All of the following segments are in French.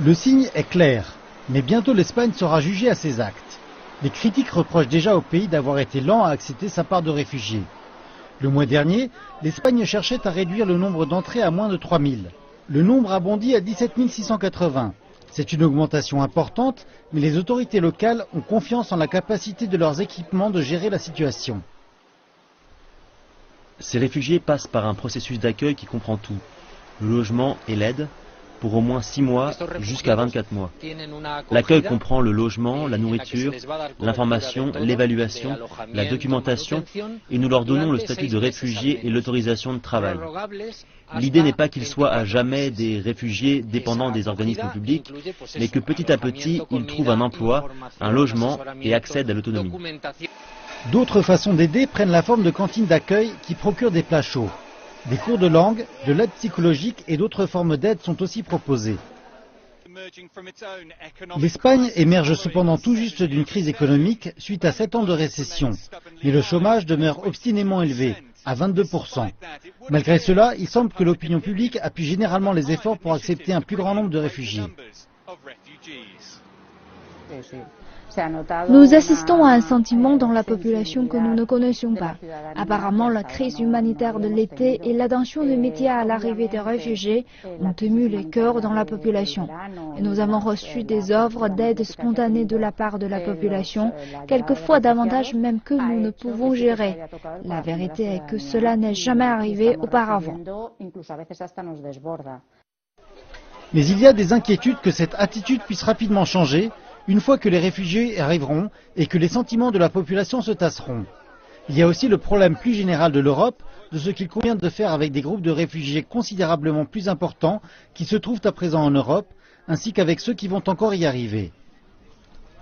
Le signe est clair, mais bientôt l'Espagne sera jugée à ses actes. Les critiques reprochent déjà au pays d'avoir été lent à accepter sa part de réfugiés. Le mois dernier, l'Espagne cherchait à réduire le nombre d'entrées à moins de 3000. Le nombre a bondi à 17 680. C'est une augmentation importante, mais les autorités locales ont confiance en la capacité de leurs équipements de gérer la situation. Ces réfugiés passent par un processus d'accueil qui comprend tout, le logement et l'aide, pour au moins 6 mois jusqu'à 24 mois. L'accueil comprend le logement, la nourriture, l'information, l'évaluation, la documentation, et nous leur donnons le statut de réfugié et l'autorisation de travail. L'idée n'est pas qu'ils soient à jamais des réfugiés dépendants des organismes publics, mais que petit à petit, ils trouvent un emploi, un logement et accèdent à l'autonomie. D'autres façons d'aider prennent la forme de cantines d'accueil qui procurent des plats chauds. Des cours de langue, de l'aide psychologique et d'autres formes d'aide sont aussi proposées. L'Espagne émerge cependant tout juste d'une crise économique suite à 7 ans de récession. Mais le chômage demeure obstinément élevé, à 22%. Malgré cela, il semble que l'opinion publique appuie généralement les efforts pour accepter un plus grand nombre de réfugiés. Nous assistons à un sentiment dans la population que nous ne connaissions pas. Apparemment, la crise humanitaire de l'été et l'attention des médias à l'arrivée des réfugiés ont ému les cœurs dans la population. Et nous avons reçu des offres d'aide spontanée de la part de la population, quelquefois davantage même que nous ne pouvons gérer. La vérité est que cela n'est jamais arrivé auparavant. Mais il y a des inquiétudes que cette attitude puisse rapidement changer une fois que les réfugiés arriveront et que les sentiments de la population se tasseront. Il y a aussi le problème plus général de l'Europe, de ce qu'il convient de faire avec des groupes de réfugiés considérablement plus importants qui se trouvent à présent en Europe, ainsi qu'avec ceux qui vont encore y arriver.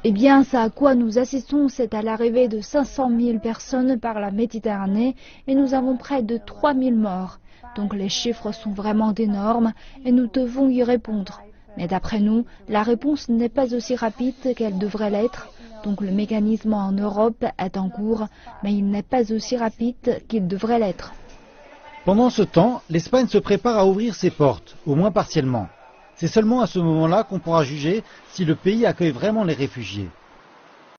Eh bien, ce à quoi nous assistons, c'est à l'arrivée de 500 000 personnes par la Méditerranée et nous avons près de 3 000 morts. Donc les chiffres sont vraiment énormes et nous devons y répondre. Mais d'après nous, la réponse n'est pas aussi rapide qu'elle devrait l'être. Donc le mécanisme en Europe est en cours, mais il n'est pas aussi rapide qu'il devrait l'être. Pendant ce temps, l'Espagne se prépare à ouvrir ses portes, au moins partiellement. C'est seulement à ce moment-là qu'on pourra juger si le pays accueille vraiment les réfugiés.